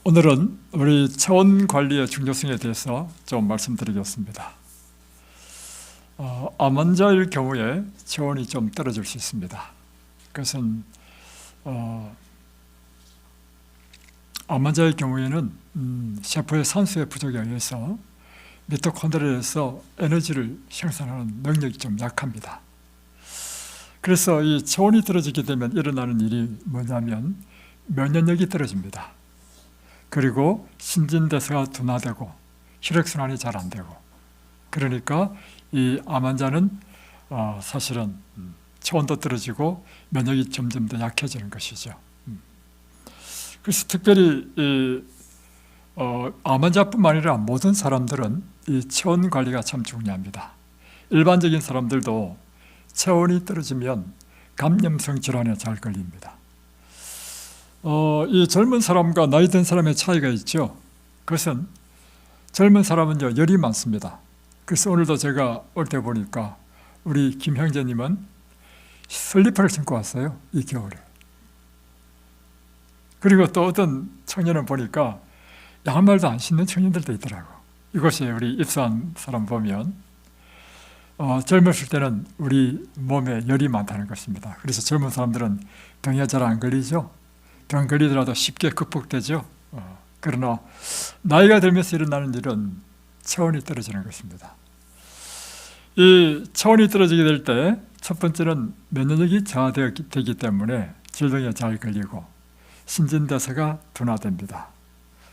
오늘은 우리 체온 관리의 중요성에 대해서 좀 말씀드리겠습니다. 암 환자일 경우에 체온이 좀 떨어질 수 있습니다. 그것은 암 환자의 경우에는 세포의 산소의 부족에 의해서 미토콘드리아에서 에너지를 생산하는 능력이 좀 약합니다. 그래서 이 체온이 떨어지게 되면 일어나는 일이 뭐냐면 면역력이 떨어집니다. 그리고 신진대사가 둔화되고 혈액순환이 잘 안 되고, 그러니까 이 암 환자는 사실은 체온도 떨어지고 면역이 점점 더 약해지는 것이죠. 그래서 특별히 암 환자뿐만 아니라 모든 사람들은 이 체온 관리가 참 중요합니다. 일반적인 사람들도 체온이 떨어지면 감염성 질환에 잘 걸립니다. 이 젊은 사람과 나이 든 사람의 차이가 있죠. 그것은 젊은 사람은요, 열이 많습니다. 그래서 오늘도 제가 올 때 보니까 우리 김 형제님은 슬리퍼를 신고 왔어요, 이 겨울에. 그리고 또 어떤 청년은 보니까 양말도 안 신는 청년들도 있더라고. 이곳에 우리 입사한 사람 보면 젊었을 때는 우리 몸에 열이 많다는 것입니다. 그래서 젊은 사람들은 병에 잘 안 걸리죠. 병 걸리더라도 쉽게 극복되죠. 그러나 나이가 들면서 일어나는 일은 체온이 떨어지는 것입니다. 이 체온이 떨어지게 될 때 첫 번째는 면역력이 저하되기 때문에 질병에 잘 걸리고 신진대사가 둔화됩니다.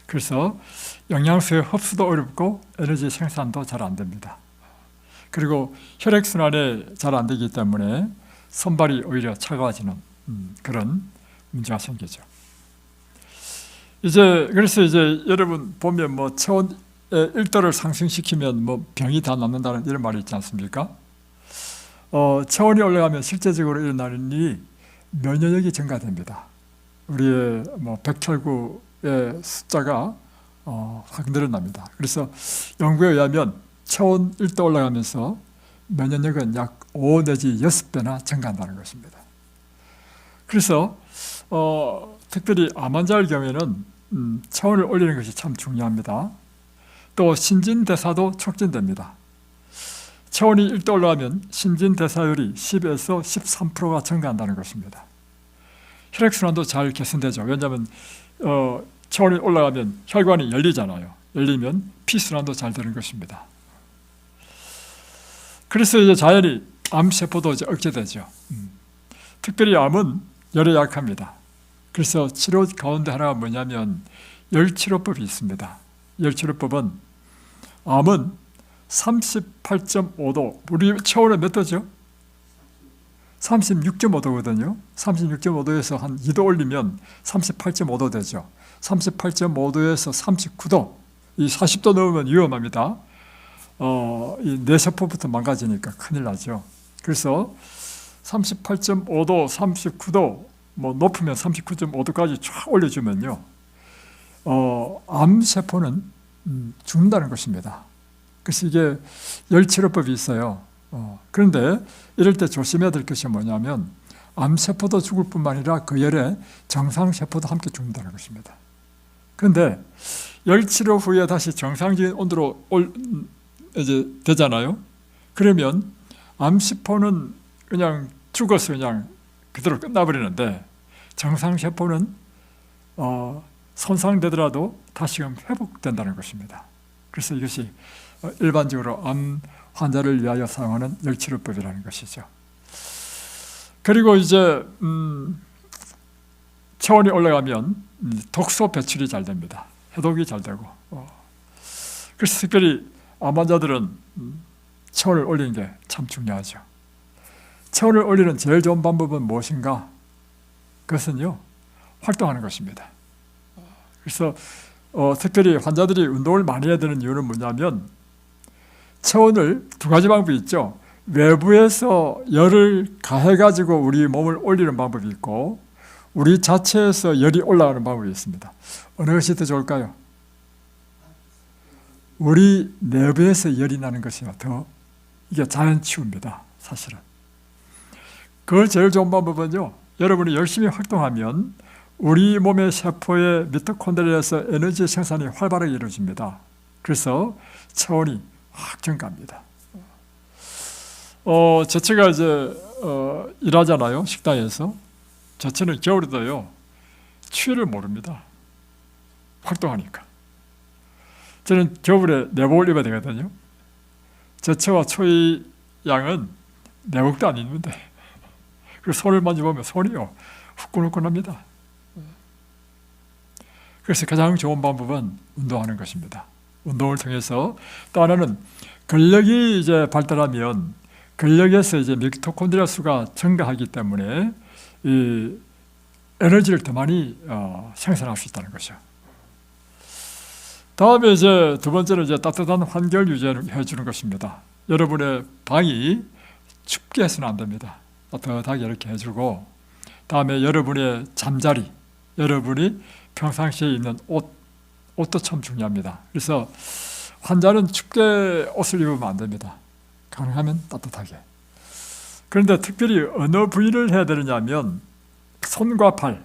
그래서 영양소의 흡수도 어렵고 에너지 생산도 잘 안 됩니다. 그리고 혈액순환이 잘 안 되기 때문에 손발이 오히려 차가워지는 그런 문제가 생기죠. 그래서 여러분 보면 뭐 체온의 1도를 상승시키면 뭐 병이 다 낫는다는 이런 말이 있지 않습니까? 체온이 올라가면 실제적으로 일어나는 일이 면역력이 증가됩니다. 우리의 백혈구의 숫자가 확 늘어납니다. 그래서 연구에 의하면 체온 1도 올라가면서 면역력은 약 5 내지 6배나 증가한다는 것입니다. 그래서 특별히 암 환자의 경우에는 체온을 올리는 것이 참 중요합니다. 또 신진대사도 촉진됩니다. 체온이 1도 올라가면 신진대사율이 10에서 13%가 증가한다는 것입니다. 혈액순환도 잘 개선되죠. 왜냐하면 체온이 올라가면 혈관이 열리잖아요. 열리면 피순환도 잘 되는 것입니다. 그래서 자연히 암세포도 억제되죠. 특별히 암은 열에 약합니다. 그래서 치료 가운데 하나가 뭐냐면 열치료법이 있습니다. 열치료법은 암은 38.5도, 우리 체온은 몇 도죠? 36.5도거든요. 36.5도에서 한 2도 올리면 38.5도 되죠. 38.5도에서 39도, 이 40도 넘으면 위험합니다. 이 뇌세포부터 망가지니까 큰일 나죠. 그래서 38.5도, 39도, 높으면 39.5도까지 쫙 올려주면요, 암세포는 죽는다는 것입니다. 그래서 이게 열치료법이 있어요. 그런데 이럴 때 조심해야 될 것이 뭐냐면 암세포도 죽을 뿐만 아니라 그 열에 정상세포도 함께 죽는다는 것입니다. 그런데 열치료 후에 다시 정상적인 온도로 되잖아요. 그러면 암세포는 그냥 죽어서 그냥 그대로 끝나버리는데 정상세포는 손상되더라도 다시금 회복된다는 것입니다. 그래서 이것이 일반적으로 암 환자를 위하여 사용하는 열치료법이라는 것이죠. 그리고 체온이 올라가면 독소 배출이 잘 됩니다. 해독이 잘 되고. 그래서 특별히 암 환자들은 체온을 올리는 게 참 중요하죠. 체온을 올리는 제일 좋은 방법은 무엇인가? 그것은요, 활동하는 것입니다. 그래서 특별히 환자들이 운동을 많이 해야 되는 이유는 뭐냐면 체온을 두 가지 방법이 있죠. 외부에서 열을 가해가지고 우리 몸을 올리는 방법이 있고 우리 자체에서 열이 올라가는 방법이 있습니다. 어느 것이 더 좋을까요? 우리 내부에서 열이 나는 것이 이게 자연치유입니다. 사실은. 그걸 제일 좋은 방법은요, 여러분이 열심히 활동하면 우리 몸의 세포의 미토콘드리아에서 에너지 생산이 활발하게 이루어집니다. 그래서 체온이 확 증가합니다. 제가 이제 일하잖아요, 식당에서. 저는 겨울에도요 추위를 모릅니다. 활동하니까. 저는 겨울에 내복을 입어야 되거든요. 제와 초의 양은 내복도 안 입는데 그 손을 만져보면 손이요 후끈후끈합니다. 그래서 가장 좋은 방법은 운동하는 것입니다. 운동을 통해서 또 하나는 근력이 이제 발달하면 근력에서 이제 미토콘드리아 수가 증가하기 때문에 이 에너지를 더 많이 생산할 수 있다는 것이죠. 다음에 이제 두 번째는 이제 따뜻한 환경을 유지해 주는 것입니다. 여러분의 방이 춥게 해서는 안 됩니다. 따뜻하게 이렇게 해주고, 다음에 여러분의 잠자리, 여러분이 평상시에 입는 옷도 참 중요합니다. 그래서 환자는 춥게 옷을 입으면 안 됩니다. 가능하면 따뜻하게. 그런데 특별히 어느 부위를 해야 되느냐면 손과 팔,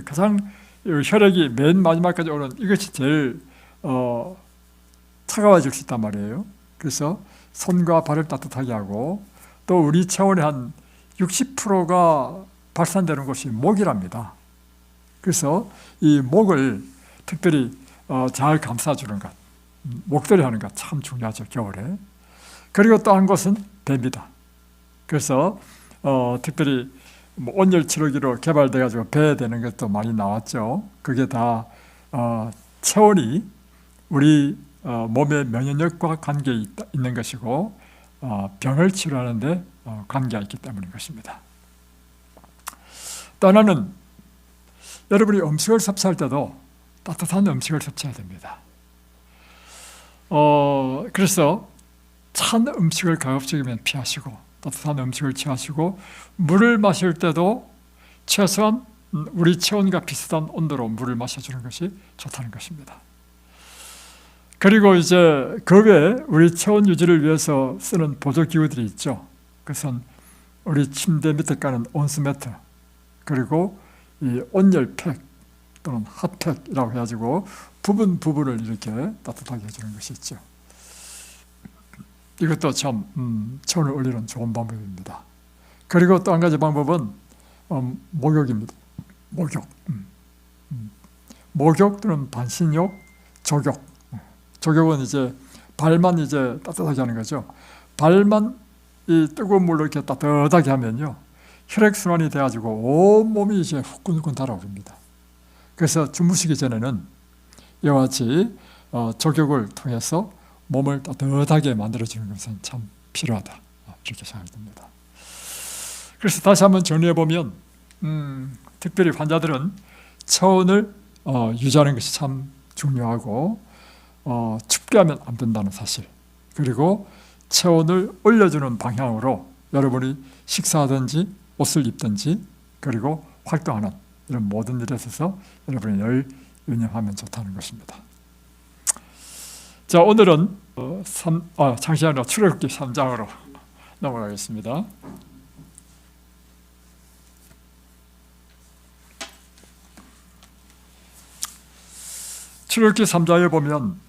가장 혈액이 맨 마지막까지 오는 이것이 제일 차가워질 수 있단 말이에요. 그래서 손과 발을 따뜻하게 하고, 또 우리 체온의 한 60%가 발산되는 곳이 목이랍니다. 그래서 이 목을 특별히 잘 감싸주는 것, 목도리 하는 것 참 중요하죠, 겨울에. 그리고 또 한 것은 배입니다. 그래서 특별히 온열 치료기로 개발돼가지고 배에 되는 것도 많이 나왔죠. 그게 다 체온이 우리 몸의 면역력과 관계 있는 것이고 병을 치료하는 데 관계가 있기 때문인 것입니다. 또 하나는 여러분이 음식을 섭취할 때도 따뜻한 음식을 섭취해야 됩니다. 그래서 찬 음식을 가급적이면 피하시고 따뜻한 음식을 취하시고, 물을 마실 때도 최소한 우리 체온과 비슷한 온도로 물을 마셔주는 것이 좋다는 것입니다. 그리고 이제 그 외에 우리 체온 유지를 위해서 쓰는 보조기구들이 있죠. 그것은 우리 침대 밑에 까는 온수매트, 그리고 이 온열팩 또는 핫팩이라고 해가지고 부분을 이렇게 따뜻하게 해주는 것이 있죠. 이것도 참 체온을 올리는 좋은 방법입니다. 그리고 또 한 가지 방법은 목욕입니다. 목욕 또는 반신욕, 족욕. 족욕은 이제 발만 이제 따뜻하게 하는 거죠. 발만 이 뜨거운 물로 이렇게 따뜻하게 하면요, 혈액순환이 돼가지고 온 몸이 이제 후끈후끈 달아오릅니다. 그래서 주무시기 전에는 이와 같이 족욕을 통해서 몸을 따뜻하게 만들어주는 것은 참 필요하다, 이렇게 생각됩니다. 그래서 다시 한번 정리해보면 특별히 환자들은 체온을 유지하는 것이 참 중요하고 춥게 하면 안 된다는 사실, 그리고 체온을 올려주는 방향으로 여러분이 식사하든지 옷을 입든지 그리고 활동하는 이런 모든 일에 있어서 여러분이 늘 유념하면 좋다는 것입니다. 자, 오늘은 창세기나 출애굽기 3장으로 넘어가겠습니다. 출애굽기 3장에 보면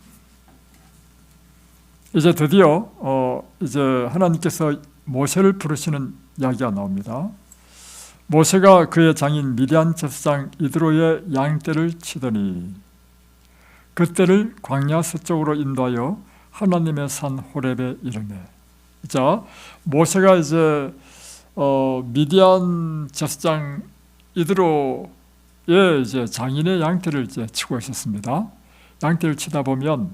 이제 드디어 이제 하나님께서 모세를 부르시는 이야기가 나옵니다. 모세가 그의 장인 미디안 제사장 이드로의 양떼를 치더니 그때를 광야 서쪽으로 인도하여 하나님의 산 호렙에 이르매. 자, 모세가 이제 미디안 제사장 이드로의 이제 장인의 양떼를 이제 치고 있었습니다. 양떼를 치다 보면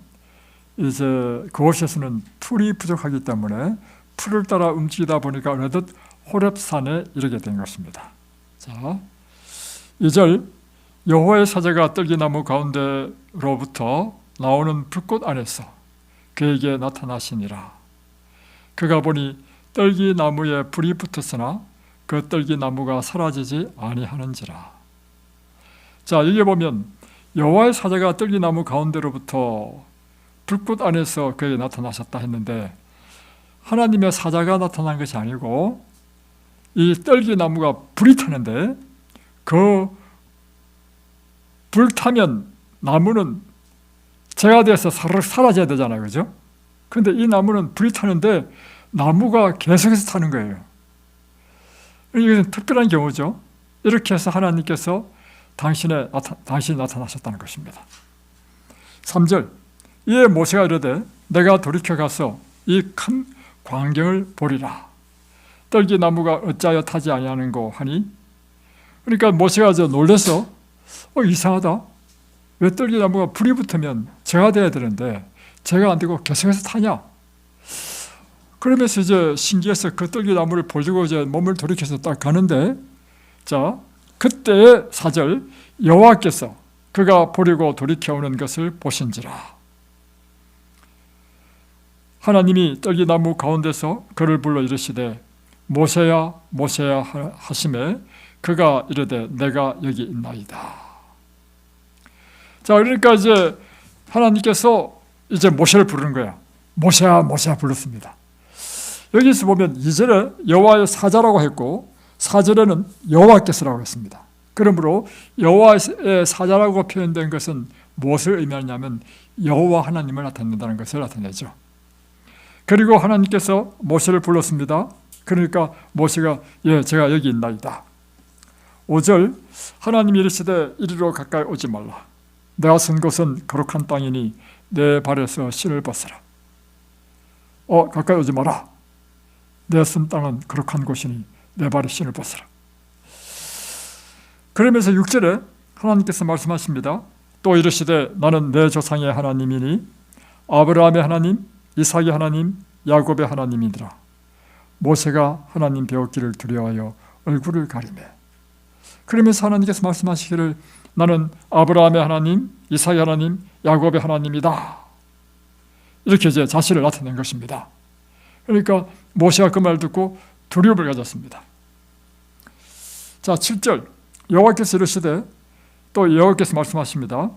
이제 그곳에서는 풀이 부족하기 때문에 풀을 따라 움직이다 보니까 어느덧 호렙산에 이르게 된 것입니다. 자, 2절, 여호와의 사자가 떨기나무 가운데로부터 나오는 불꽃 안에서 그에게 나타나시니라. 그가 보니 떨기나무에 불이 붙었으나 그 떨기나무가 사라지지 아니하는지라. 자, 여기 보면 여호와의 사자가 떨기나무 가운데로부터 불꽃 안에서 그에게 나타나셨다 했는데, 하나님의 사자가 나타난 것이 아니고 이 떨기나무가 불이 타는데 그 불타면 나무는 재가 돼서 사라져야 되잖아요. 그죠? 근데 이 나무는 불이 타는데 나무가 계속해서 타는 거예요. 이것은 특별한 경우죠. 이렇게 해서 하나님께서 당신이 나타나셨다는 것입니다. 3절, 이에 모세가 이르되 내가 돌이켜 가서 이 큰 광경을 보리라. 떨기나무가 어찌하여 타지 아니하는고 하니, 그러니까 모세가 놀라서 이상하다. 왜 떨기나무가 불이 붙으면 재가 돼야 되는데 재가 안 되고 계속해서 타냐? 그러면서 이제 신기해서 그 떨기나무를 보려고 이제 몸을 돌이켜서 딱 가는데, 자, 그때 4절, 여호와께서 그가 보려고 돌이켜오는 것을 보신지라. 하나님이 떨기나무 가운데서 그를 불러 이르시되 모세야 모세야 하시매 그가 이르되 내가 여기 있나이다. 자, 그러니까 이제 하나님께서 이제 모세를 부르는 거야. 모세야 모세야 불렀습니다. 여기서 보면 2절에 여호와의 사자라고 했고 4절에는 여호와께서라고 했습니다. 그러므로 여호와의 사자라고 표현된 것은 무엇을 의미하냐면 여호와 하나님을 나타낸다는 것을 나타내죠. 그리고 하나님께서 모세를 불렀습니다. 그러니까 모세가 제가 여기 있나이다. 5절, 하나님이 이르시되 이리로 가까이 오지 말라. 내가 선 곳은 거룩한 땅이니 내 발에서 신을 벗어라. 가까이 오지 마라. 내 선 땅은 거룩한 곳이니 내 발에 신을 벗어라. 그러면서 6절에 하나님께서 말씀하십니다. 또 이르시되 나는 내 조상의 하나님이니 아브라함의 하나님, 이삭의 하나님, 야곱의 하나님이니라. 모세가 하나님 배웠기를 두려워하여 얼굴을 가리매. 그러면서 하나님께서 말씀하시기를 나는 아브라함의 하나님, 이삭의 하나님, 야곱의 하나님이다. 이렇게 이제 자신을 나타낸 것입니다. 그러니까 모세가 그 말 듣고 두려움을 가졌습니다. 자, 7절, 여호와께서 이르시되 또 여호와께서 말씀하십니다.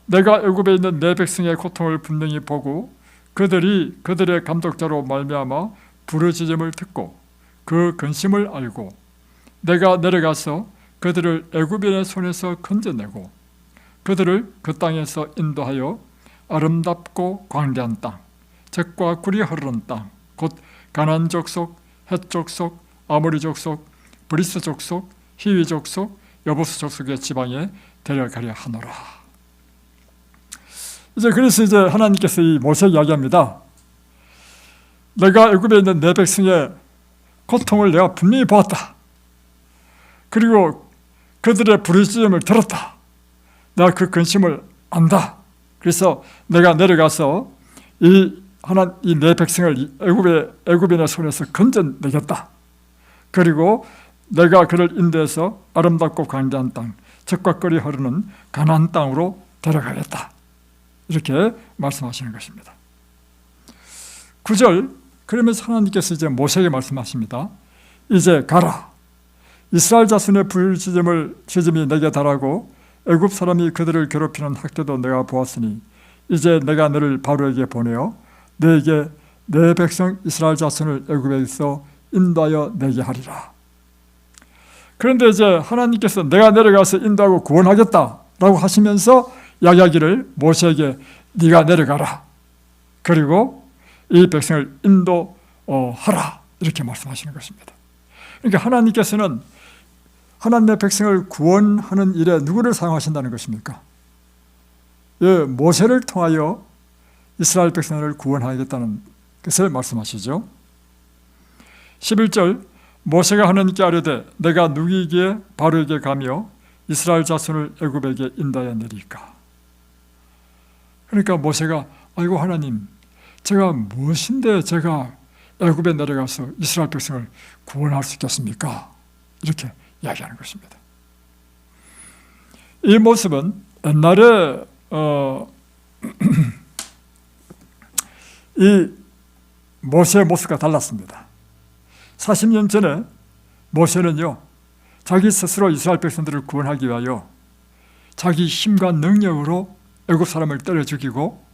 내가 애굽에 있는 내 백성의 고통을 분명히 보고 그들이 그들의 감독자로 말미암아 부르짖음을 듣고 그 근심을 알고 내가 내려가서 그들을 애굽인의 손에서 건져내고 그들을 그 땅에서 인도하여 아름답고 광대한 땅, 젖과 꿀이 흐르는 땅, 곧 가나안 족속, 헷 족속, 아모리 족속, 브리스 족속, 히위 족속, 여부스 족속의 지방에 데려가려 하노라. 그래서 이제 하나님께서 이 모세에게 이야기합니다. 내가 애굽에 있는 내 백성의 고통을 내가 분명히 보았다. 그리고 그들의 부르짖음을 들었다. 내가 그 근심을 안다. 그래서 내가 내려가서 이 내 백성을 애굽인의 손에서 건져내겠다. 그리고 내가 그를 인도해서 아름답고 광대한 땅, 젖과 꿀이 흐르는 가나안 땅으로 데려가겠다. 이렇게 말씀하시는 것입니다. 9절, 그러면서 하나님께서 이제 모세에게 말씀하십니다. 이제 가라. 이스라엘 자손의 부르짖음이 내게 달하고 애굽 사람이 그들을 괴롭히는 학대도 내가 보았으니 이제 내가 너를 바로에게 보내어 너에게 내 백성 이스라엘 자손을 애굽에서 인도하여 내게 하리라. 그런데 이제 하나님께서 내가 내려가서 인도하고 구원하겠다라고 하시면서 이야기하기를 모세에게 네가 내려가라. 그리고 이 백성을 인도하라. 이렇게 말씀하시는 것입니다. 그러니까 하나님께서는 하나님의 백성을 구원하는 일에 누구를 사용하신다는 것입니까? 모세를 통하여 이스라엘 백성을 구원하겠다는 것을 말씀하시죠. 11절, 모세가 하나님께 아뢰되 내가 누구에게 바로에게 가며 이스라엘 자손을 애굽에게 인도하여 내리까. 그러니까 모세가 아이고 하나님, 제가 무엇인데 제가 애굽에 내려가서 이스라엘 백성을 구원할 수 있겠습니까? 이렇게 이야기하는 것입니다. 이 모습은 옛날에 이 모세의 모습과 달랐습니다. 40년 전에 모세는요, 자기 스스로 이스라엘 백성들을 구원하기 위하여 자기 힘과 능력으로 애굽 사람을 때려 죽이고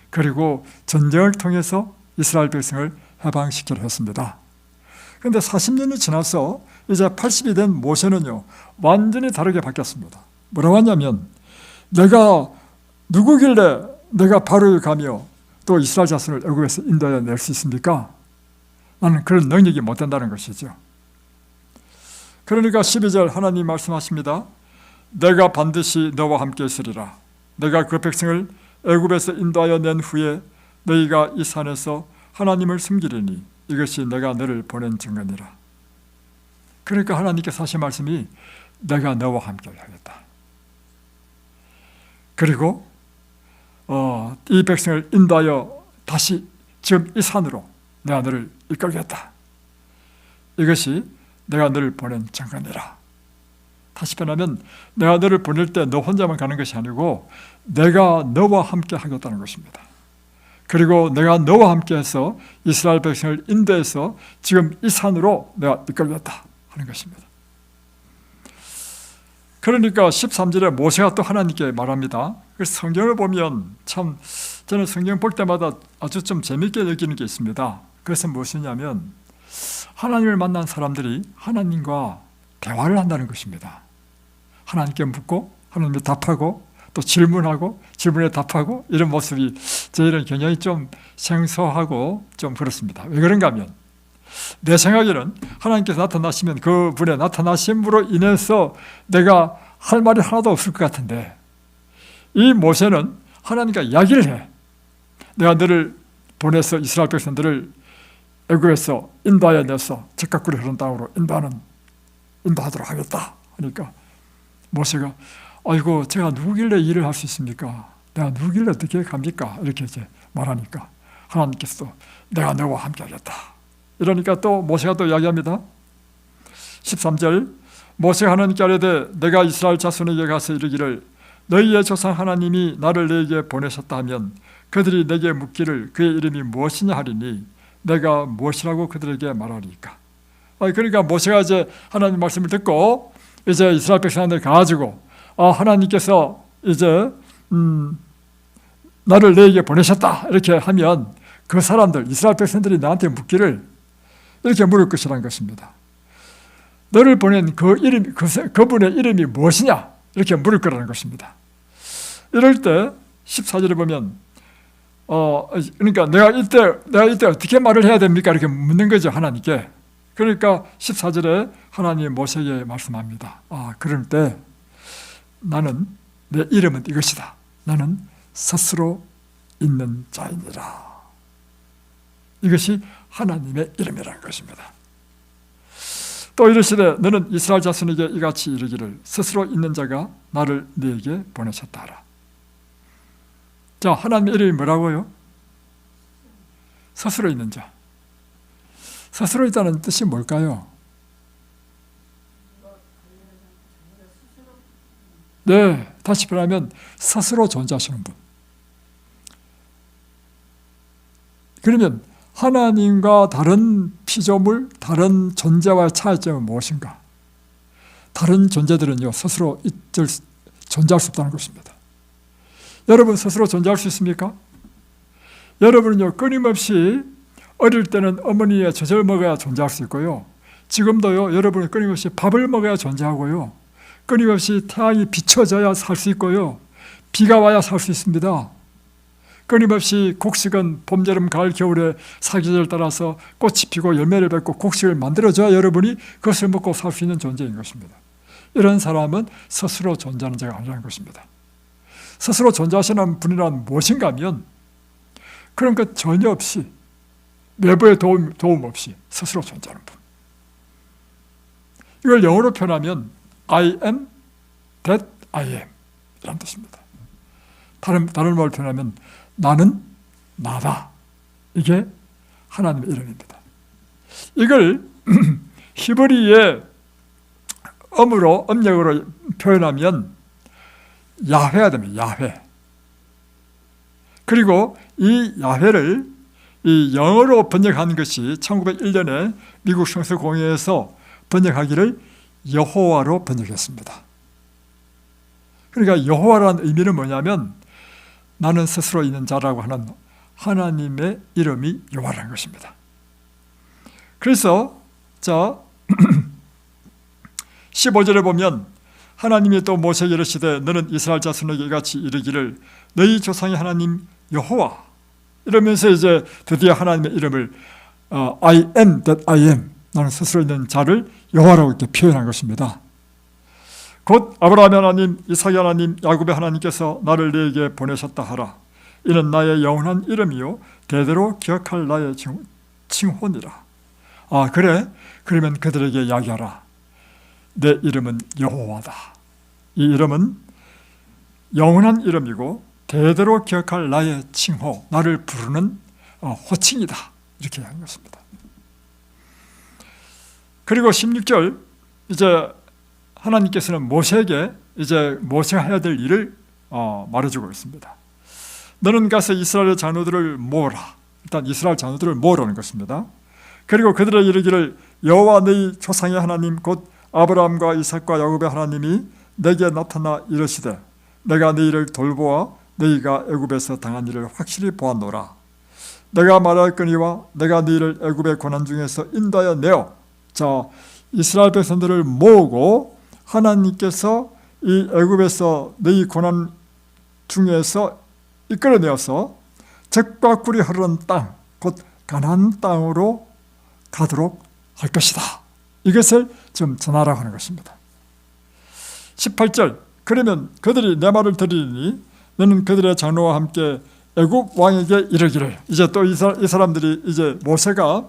그리고 전쟁을 통해서 이스라엘 백성을 해방시키려 했습니다. 그런데 40년이 지나서 이제 80이 된 모세는요, 완전히 다르게 바뀌었습니다. 뭐라고 하냐면 내가 누구길래 내가 바로에 가며 또 이스라엘 자손을 애굽에서 인도하여 낼 수 있습니까? 나는 그런 능력이 못 된다는 것이죠. 그러니까 12절 하나님 말씀하십니다. 내가 반드시 너와 함께 있으리라. 내가 그 백성을 애굽에서 인도하여 낸 후에 너희가 이 산에서 하나님을 숨기리니 이것이 내가 너를 보낸 증거니라. 그러니까 하나님께서 하신 말씀이 내가 너와 함께 하겠다. 그리고 이 백성을 인도하여 다시 지금 이 산으로 내가 너를 이끌겠다. 이것이 내가 너를 보낸 증거니라. 다시 말하면 내가 너를 보낼 때 너 혼자만 가는 것이 아니고 내가 너와 함께 하겠다는 것입니다. 그리고 내가 너와 함께 해서 이스라엘 백성을 인도해서 지금 이 산으로 내가 이끌겠다 하는 것입니다. 그러니까 13절에 모세가 또 하나님께 말합니다. 그래서 성경을 보면 참 저는 성경 볼 때마다 아주 좀 재밌게 느끼는 게 있습니다. 그래서 무엇이냐면 하나님을 만난 사람들이 하나님과 대화를 한다는 것입니다. 하나님께 묻고 하나님께 답하고 또 질문하고 질문에 답하고 이런 모습이 저희는 굉장히 좀 생소하고 좀 그렇습니다. 왜 그런가 하면 내 생각에는 하나님께서 나타나시면 그분의 나타나심으로 인해서 내가 할 말이 하나도 없을 것 같은데 이 모세는 하나님과 이야기를 해. 내가 너를 보내서 이스라엘 백성들을 애굽에서 인도하여 내서 적과 꿀이 흐르는 땅으로 인도하도록 하겠다 하니까 모세가 아이고 제가 누구길래 일을 할 수 있습니까? 내가 누구길래 어떻게 갑니까? 이렇게 이제 말하니까 하나님께서 내가 너와 함께 하겠다. 이러니까 또 모세가 또 이야기합니다. 13절 모세가 하나님께 아뢰되 내가 이스라엘 자손에게 가서 이르기를 너희의 조상 하나님이 나를 너희에게 보내셨다 하면 그들이 내게 묻기를 그의 이름이 무엇이냐 하리니 내가 무엇이라고 그들에게 말하리까. 그러니까 모세가 이제 하나님 말씀을 듣고 이제 이스라엘 백성한테 가가지고 하나님께서 이제 나를 너희에게 보내셨다 이렇게 하면 그 사람들 이스라엘 백성들이 나한테 묻기를 이렇게 물을 것이라는 것입니다. 너를 보낸 그분의 이름이 무엇이냐 이렇게 물을 거라는 것입니다. 이럴 때 14절에 보면 그러니까 내가 이때 어떻게 말을 해야 됩니까? 이렇게 묻는 거죠 하나님께. 그러니까 14절에 하나님이 모세에게 말씀합니다. 그럴 때 나는 내 이름은 이것이다. 나는 스스로 있는 자이니라. 이것이 하나님의 이름이라는 것입니다. 또 이르시되 너는 이스라엘 자손에게 이같이 이르기를 스스로 있는 자가 나를 너에게 보내셨다 하라. 자, 하나님의 이름이 뭐라고요? 스스로 있는 자. 스스로 있다는 뜻이 뭘까요? 네, 다시 말하면 스스로 존재하시는 분. 그러면 하나님과 다른 피조물, 다른 존재와의 차이점은 무엇인가? 다른 존재들은요 스스로 존재할 수 없다는 것입니다. 여러분 스스로 존재할 수 있습니까? 여러분은요 끊임없이 어릴 때는 어머니의 젖을 먹어야 존재할 수 있고요, 지금도요 여러분은 끊임없이 밥을 먹어야 존재하고요, 끊임없이 태양이 비춰져야 살 수 있고요, 비가 와야 살 수 있습니다. 끊임없이 곡식은 봄, 여름, 가을, 겨울에 사계절 따라서 꽃이 피고 열매를 맺고 곡식을 만들어줘야 여러분이 그것을 먹고 살 수 있는 존재인 것입니다. 이런 사람은 스스로 존재하는 자가 아니라는 것입니다. 스스로 존재하시는 분이란 무엇인가 하면 그런 것 전혀 없이 외부의 도움 없이 스스로 존재하는 분. 이걸 영어로 표현하면 I am that I am 이란 뜻입니다. 다른 말로 표현하면 나는 나다. 이게 하나님의 이름입니다. 이걸 히브리의 음력으로 표현하면 야훼가 됩니다. 야훼. 그리고 이 야훼를 이 영어로 번역한 것이 1901년에 미국 성서공회에서 번역하기를 여호와로 번역했습니다. 그러니까 여호와라는 의미는 뭐냐면 나는 스스로 있는 자라고 하는 하나님의 이름이 여호와라는 것입니다. 그래서 15절에 보면 하나님이 또 모세에게 이르시되 너는 이스라엘 자손에게 이같이 이르기를 너희 조상의 하나님 여호와, 이러면서 이제 드디어 하나님의 이름을 I am that I am, 나는 스스로 있는 자를 여호와라고 이렇게 표현한 것입니다. 곧 아브라함의 하나님, 이삭의 하나님, 야곱의 하나님께서 나를 너에게 보내셨다 하라. 이는 나의 영원한 이름이요 대대로 기억할 나의 칭호니라. 그래? 그러면 그들에게 이야기하라. 내 이름은 여호와다. 이 이름은 영원한 이름이고 대대로 기억할 나의 칭호, 나를 부르는 호칭이다. 이렇게 한 것입니다. 그리고 16절, 이제 하나님께서는 모세에게 이제 모세가 해야 될 일을 말해주고 있습니다. 너는 가서 이스라엘 자녀들을 모으라. 일단 이스라엘 자녀들을 모으라는 것입니다. 그리고 그들의 이르기를 여호와 너희 조상의 하나님 곧 아브라함과 이삭과 야곱의 하나님이 내게 나타나 이르시되 내가 너희를 돌보아 너희가 애굽에서 당한 일을 확실히 보았노라. 내가 말할거니와 내가 너희를 애굽의 고난 중에서 인도하여 내어. 자, 이스라엘 백성들을 모으고 하나님께서 이 애굽에서 너희 고난 중에서 이끌어내어서 젖과 꿀이 흐르는 땅, 곧 가나안 땅으로 가도록 할 것이다. 이것을 좀 전하라고 하는 것입니다. 18절, 그러면 그들이 내 말을 들으니 너는 그들의 장로와 함께 애굽 왕에게 이르기를. 이제 또 이 사람들이 이제 모세가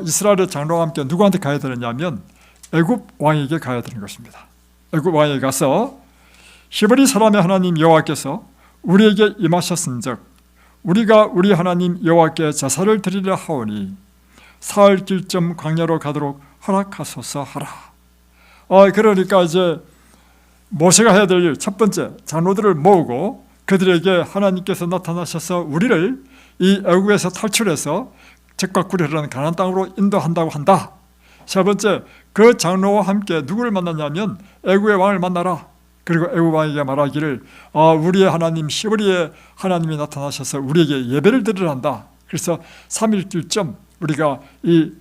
이스라엘의 장로와 함께 누구한테 가야 되느냐면 애굽 왕에게 가야 되는 것입니다. 애굽 왕에게 가서 히브리 사람의 하나님 여호와께서 우리에게 임하셨은즉 우리가 우리 하나님 여호와께 제사를 드리려 하오니 사흘 길쯤 광야로 가도록 허락하소서 하라. 그러니까 이제 모세가 해야 될 일, 첫 번째, 장로들을 모으고 그들에게 하나님께서 나타나셔서 우리를 이 애굽에서 탈출해서 젖과 꿀이 흐르는 가나안 땅으로 인도한다고 한다. 세 번째, 그 장로와 함께 누구를 만났냐면 애굽의 왕을 만나라. 그리고 애굽 왕에게 말하기를 우리의 하나님 히브리의 하나님이 나타나셔서 우리에게 예배를 드리려 한다. 그래서 3일쯤 우리가 이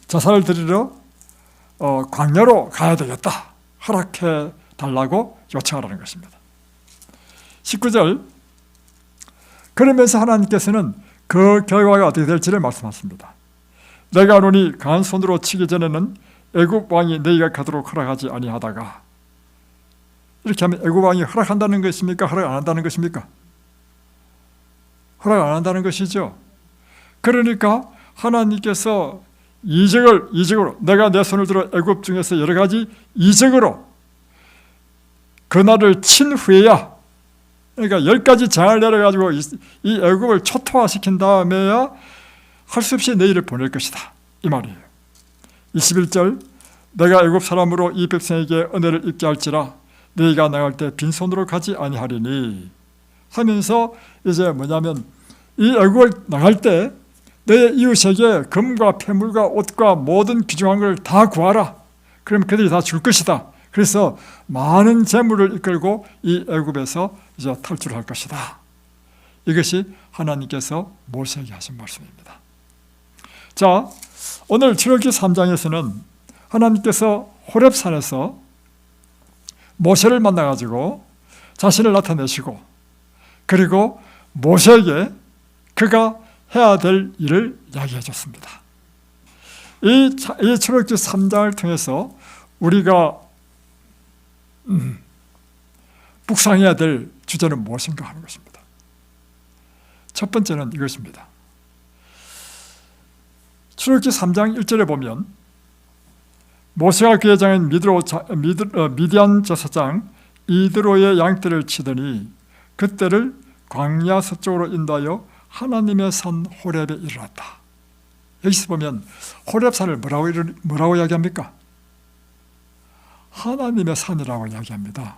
제사를 드리러 광야로 가야 되겠다. 허락해 달라고 요청하라는 것입니다. 19절, 그러면서 하나님께서는 그 결과가 어떻게 될지를 말씀하십니다. 내가 노니 강한 손으로 치기 전에는 애굽 왕이 너희가 가도록 허락하지 아니하다가, 이렇게 하면 애굽 왕이 허락한다는 것입니까? 허락 안 한다는 것입니까? 허락 안 한다는 것이죠. 그러니까 하나님께서 이적으로 내가 내 손을 들어 애굽 중에서 여러 가지 이적으로 그날을 친 후에야, 그러니까 10가지 장을 내려가지고 이 애굽을 초토화시킨 다음에야 할 수 없이 너희를 보낼 것이다. 이 말이에요. 21절, 내가 애굽 사람으로 이 백성에게 은혜를 입게 할지라 너희가 나갈 때 빈손으로 가지 아니하리니 하면서 이제 뭐냐면 이 애굽을 나갈 때 너의 이웃에게 금과 폐물과 옷과 모든 귀중한 걸 다 구하라. 그러면 그들이 다 줄 것이다. 그래서 많은 재물을 이끌고 이 애굽에서 이제 탈출할 것이다. 이것이 하나님께서 모세에게 하신 말씀입니다. 자, 오늘 출애굽기 3장에서는 하나님께서 호렙산에서 모세를 만나가지고 자신을 나타내시고, 그리고 모세에게 그가 해야 될 일을 이야기해 줬습니다. 이 출애굽기 3장을 통해서 우리가 묵상해야 될 주제는 무엇인가 하는 것입니다. 첫 번째는 이것입니다. 출애굽기 3장 1절에 보면 모세가 그의 장인 미디안 제사장 이드로의 양떼를 치더니 그때를 광야 서쪽으로 인도하여 하나님의 산 호렙에 이르렀다. 여기서 보면 호렙산을 뭐라고 이야기합니까? 하나님의 산이라고 이야기합니다.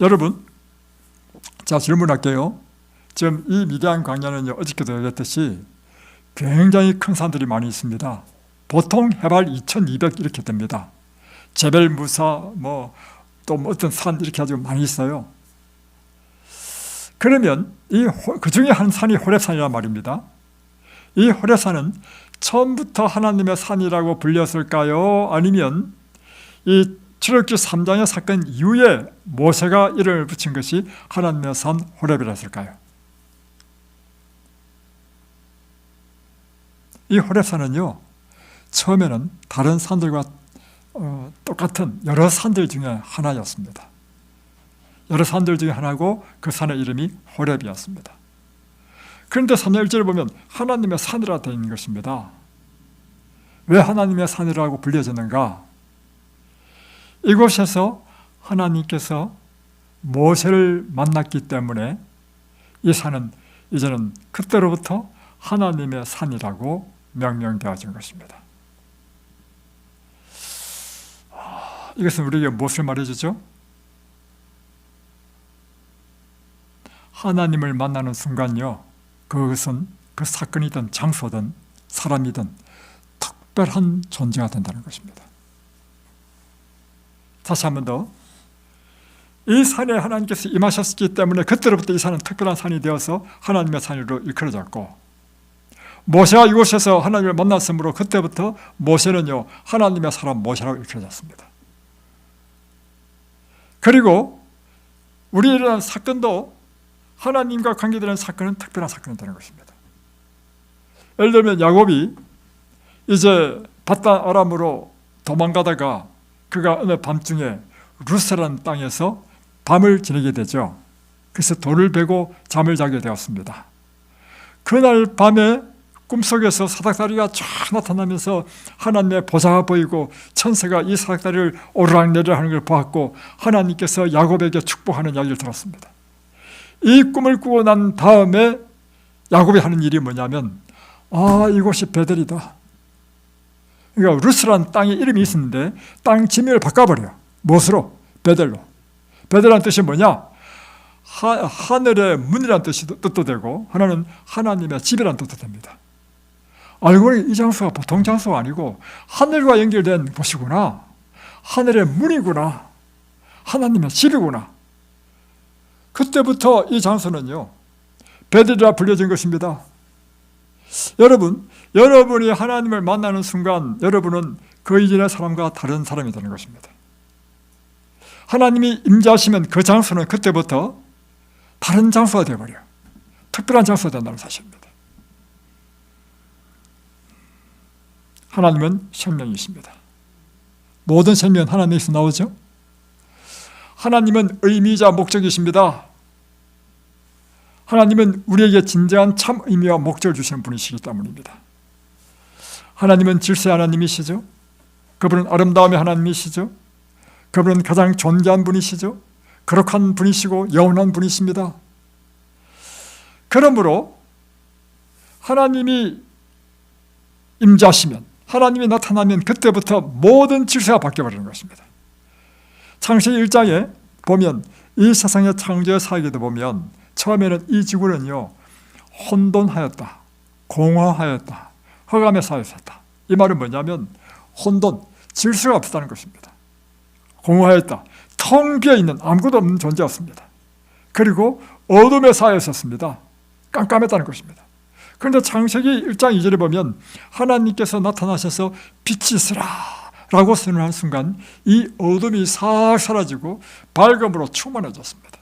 여러분, 자, 질문할게요. 지금 이 미디안 광야는요, 어저께도 얘기했듯이 굉장히 큰 산들이 많이 있습니다. 보통 해발 2200 이렇게 됩니다. 제벨 무사 또 어떤 산 이렇게 아주 많이 있어요. 그러면 그 중에 한 산이 호렙산이란 말입니다. 이 호렙산은 처음부터 하나님의 산이라고 불렸을까요? 아니면 이 출애굽기 3장의 사건 이후에 모세가 이름을 붙인 것이 하나님의 산 호렙이었을까요? 이 호렙산은요, 처음에는 다른 산들과 똑같은 여러 산들 중에 하나였습니다. 여러 산들 중에 하나고 그 산의 이름이 호렙이었습니다. 그런데 3장 1절을 보면 하나님의 산이라 되어 있는 것입니다. 왜 하나님의 산이라고 불려졌는가? 이곳에서 하나님께서 모세를 만났기 때문에 이 산은 이제는 그때로부터 하나님의 산이라고 명명되어진 것입니다. 이것은 우리에게 무엇을 말해주죠? 하나님을 만나는 순간요, 그것은 그 사건이든 장소든 사람이든 특별한 존재가 된다는 것입니다. 다시 한 번 더, 이 산에 하나님께서 임하셨기 때문에 그때로부터 이 산은 특별한 산이 되어서 하나님의 산으로 일컬어졌고, 모세가 이곳에서 하나님을 만났으므로 그때부터 모세는요, 하나님의 사람 모세라고 일컬어졌습니다. 그리고 우리의 일어난 사건도 하나님과 관계되는 사건은 특별한 사건이 되는 것입니다. 예를 들면 야곱이 이제 바단 아람으로 도망가다가 그가 어느 밤중에 루스라는 땅에서 밤을 지내게 되죠. 그래서 돌을 베고 잠을 자게 되었습니다. 그날 밤에 꿈속에서 사닥다리가 쫙 나타나면서 하나님의 보좌가 보이고 천사가 이 사닥다리를 오르락내리락 하는 걸 보았고 하나님께서 야곱에게 축복하는 이야기를 들었습니다. 이 꿈을 꾸고 난 다음에 야곱이 하는 일이 뭐냐면, 이곳이 베델이다. 그러니까 루스라는 땅에 이름이 있었는데 땅 지명을 바꿔버려요. 무엇으로? 베델로. 베델이라는 뜻이 뭐냐? 하늘의 문이라는 뜻도 되고, 하나는 하나님의 집이라는 뜻도 됩니다. 알고 보니 이 장소가 보통 장소가 아니고 하늘과 연결된 곳이구나, 하늘의 문이구나, 하나님의 집이구나. 그때부터 이 장소는요, 베델이라 불려진 것입니다. 여러분이 하나님을 만나는 순간 여러분은 그 이전의 사람과 다른 사람이 되는 것입니다. 하나님이 임재하시면 그 장소는 그때부터 다른 장소가 되어버려요. 특별한 장소가 된다는 사실입니다. 하나님은 생명이십니다. 모든 생명은 하나님에서 나오죠. 하나님은 의미이자 목적이십니다. 하나님은 우리에게 진정한 참 의미와 목적을 주시는 분이시기 때문입니다. 하나님은 질서의 하나님이시죠. 그분은 아름다움의 하나님이시죠. 그분은 가장 존귀한 분이시죠. 거룩한 분이시고 영원한 분이십니다. 그러므로 하나님이 임재하시면, 하나님이 나타나면 그때부터 모든 질서가 바뀌어버리는 것입니다. 창세기 1장에 보면 이 세상의 창조의 사역에도 보면 처음에는 이 지구는요, 혼돈하였다, 공허하였다, 흑암의 사회였다. 이 말은 뭐냐면 혼돈, 질서가 없다는 것입니다. 공허하였다, 텅 비어있는 아무것도 없는 존재였습니다. 그리고 어둠의 사회였습니다. 깜깜했다는 것입니다. 그런데 창세기 1장 2절에 보면 하나님께서 나타나셔서 빛이 있으라 라고 선언한 순간 이 어둠이 싹 사라지고 밝음으로 충만해졌습니다.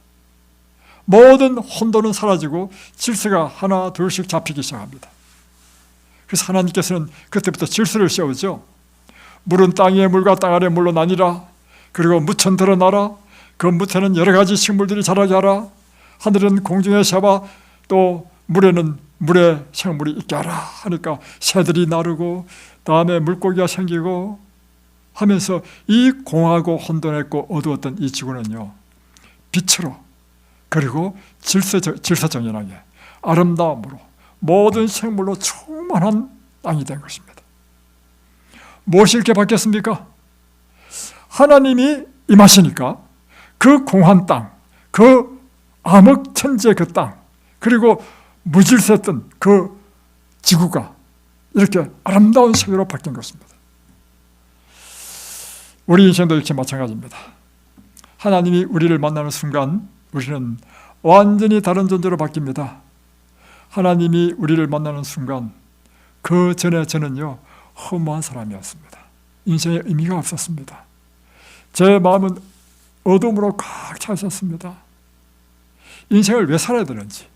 모든 혼돈은 사라지고 질서가 하나 둘씩 잡히기 시작합니다. 그래서 하나님께서는 그때부터 질서를 세우죠. 물은 땅 위의 물과 땅 아래 물로 나뉘라. 그리고 무천 드러나라. 그 무천은 여러 가지 식물들이 자라게 하라. 하늘은 공중의 새와 또 물에는 물의 생물이 있게 하라 하니까 새들이 나르고 다음에 물고기가 생기고 하면서 이 공하고 혼돈했고 어두웠던 이 지구는요, 빛으로 그리고 질서정연하게 아름다움으로 모든 생물로 충만한 땅이 된 것입니다. 무엇이 이렇게 바뀌었습니까? 하나님이 임하시니까 그 공한 땅, 그 암흑천지의 그 땅, 그리고 무질서했던 그 지구가 이렇게 아름다운 세계로 바뀐 것입니다. 우리 인생도 이렇게 마찬가지입니다. 하나님이 우리를 만나는 순간 우리는 완전히 다른 존재로 바뀝니다. 하나님이 우리를 만나는 순간 그 전에 저는요, 허무한 사람이었습니다. 인생에 의미가 없었습니다. 제 마음은 어둠으로 꽉 차 있었습니다. 인생을 왜 살아야 되는지,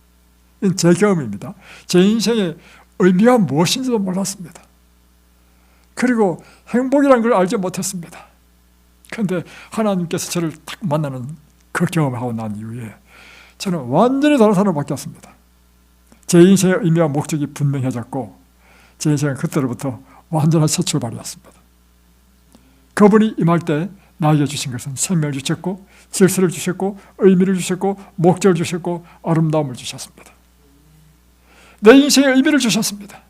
제 경험입니다. 제 인생의 의미가 무엇인지도 몰랐습니다. 그리고 행복이라는 걸 알지 못했습니다. 그런데 하나님께서 저를 딱 만나는 그 경험을 하고 난 이후에 저는 완전히 다른 사람으로 바뀌었습니다. 제 인생의 의미와 목적이 분명해졌고 제 인생은 그때로부터 완전한 새 출발이었습니다. 그분이 임할 때 나에게 주신 것은 생명을 주셨고 질서를 주셨고 의미를 주셨고 목적을 주셨고 아름다움을 주셨습니다. 내 인생의 의미를 주셨습니다.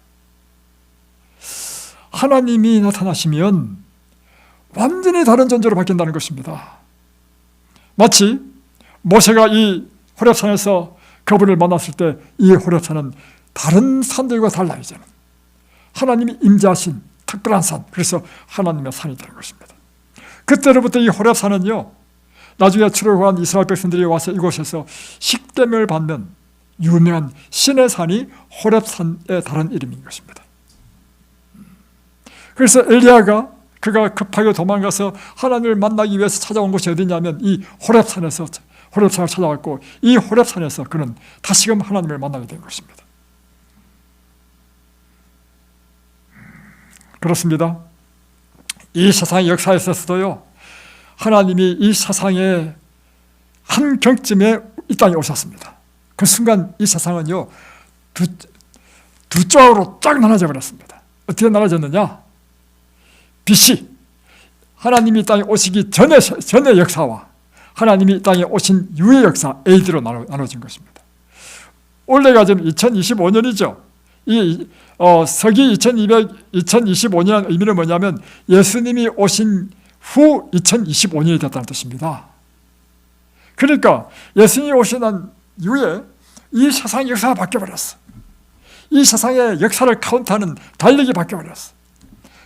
하나님이 나타나시면 완전히 다른 존재로 바뀐다는 것입니다. 마치 모세가 이 호렙산에서 그분을 만났을 때 이 호렙산은 다른 산들과 달라요. 이제는 하나님이 임재하신 특별한 산, 그래서 하나님의 산이 되는 것입니다. 그때로부터 이 호렙산은요, 나중에 출애굽한 이스라엘 백성들이 와서 이곳에서 십계명을 받는 유명한 신의 산이 호렙산의 다른 이름인 것입니다. 그래서 엘리야가 그가 급하게 도망가서 하나님을 만나기 위해서 찾아온 곳이 어디냐면 이 호렙산을 찾아왔고 이 호렙산에서 그는 다시금 하나님을 만나게 된 것입니다. 그렇습니다. 이 세상의 역사에 있어서도요, 하나님이 이 세상의 한 경쯤에 이 땅에 오셨습니다. 그 순간 이 세상은요, 두 쪽으로 쫙 나눠져 버렸습니다. 어떻게 나눠졌느냐? BC, 하나님이 이 땅에 오시기 전의 역사와 하나님이 이 땅에 오신 이후의 역사, AD로 나눠진 것입니다. 올해가 지금 2025년이죠. 이 서기 2025년 의미는 뭐냐면 예수님이 오신 후 2025년이 됐다는 뜻입니다. 그러니까 예수님이 오신 난 이후에 이 세상의 역사가 바뀌어버렸어. 이 세상의 역사를 카운트하는 달력이 바뀌어버렸어.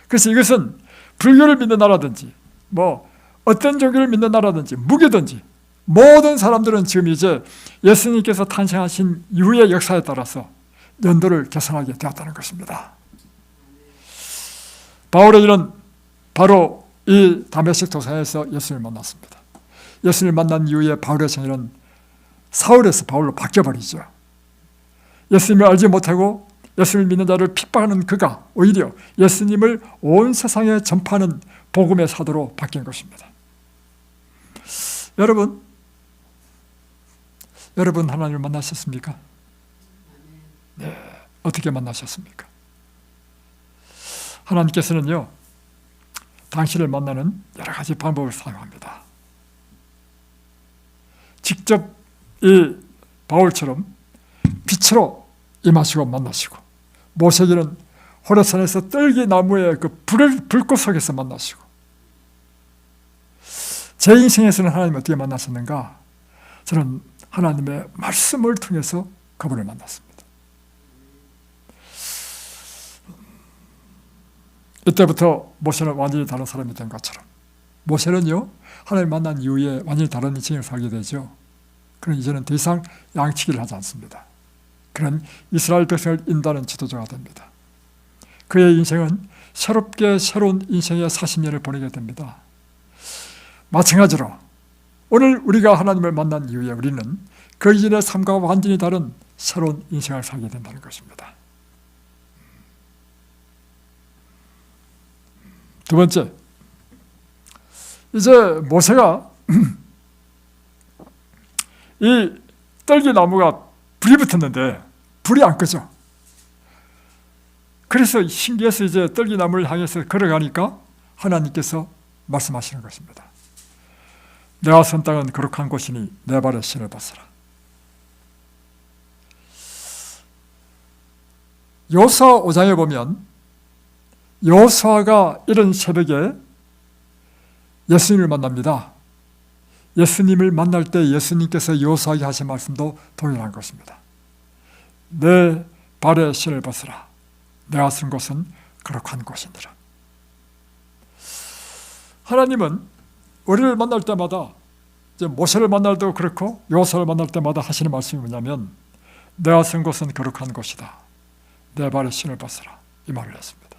그래서 이것은 불교를 믿는 나라든지 뭐 어떤 종교를 믿는 나라든지 무교든지 모든 사람들은 지금 이제 예수님께서 탄생하신 이후의 역사에 따라서 연도를 계산하게 되었다는 것입니다. 바울의 일은 바로 이 다메섹 도상에서 예수님을 만났습니다. 예수님을 만난 이후에 바울의 생일은 사울에서 바울로 바뀌어버리죠. 예수님을 알지 못하고 예수님을 믿는 자를 핍박하는 그가 오히려 예수님을 온 세상에 전파하는 복음의 사도로 바뀐 것입니다. 여러분 하나님을 만나셨습니까? 네, 어떻게 만나셨습니까? 하나님께서는요, 당신을 만나는 여러 가지 방법을 사용합니다. 직접 이 바울처럼 빛으로 임하시고 만나시고, 모세기는 호렙산에서 떨기나무의 그 불꽃 속에서 만나시고, 제 인생에서는 하나님 어떻게 만나셨는가? 저는 하나님의 말씀을 통해서 그분을 만났습니다. 이때부터 모세는 완전히 다른 사람이 된 것처럼 모세는요, 하나님 만난 이후에 완전히 다른 인생을 살게 되죠. 그런 이제는 더 이상 양치기를 하지 않습니다. 그런 이스라엘 백성을 인도하는 지도자가 됩니다. 그의 인생은 새롭게 새로운 인생의 40년을 보내게 됩니다. 마찬가지로 오늘 우리가 하나님을 만난 이후에 우리는 그 이전의 삶과 완전히 다른 새로운 인생을 살게 된다는 것입니다. 두 번째, 이제 모세가 이 떨기나무가 불이 붙었는데 불이 안 끄죠. 그래서 신기해서 이제 떨기나무를 향해서 걸어가니까 하나님께서 말씀하시는 것입니다. 내가 선 땅은 거룩한 곳이니 내 발에 신을 벗어라. 여호수아 5장에 보면 여호수아가 이런 새벽에 예수님을 만납니다. 예수님을 만날 때 예수님께서 여호수아에게 하신 말씀도 동일한 것입니다. 내 발에 신을 벗어라. 내가 쓴 곳은 거룩한 곳이니라. 하나님은 우리를 만날 때마다, 이제 모세를 만날 때도 그렇고 여호수아를 만날 때마다 하시는 말씀이 뭐냐면, 내가 쓴 곳은 거룩한 곳이다. 내 발에 신을 벗어라. 이 말을 했습니다.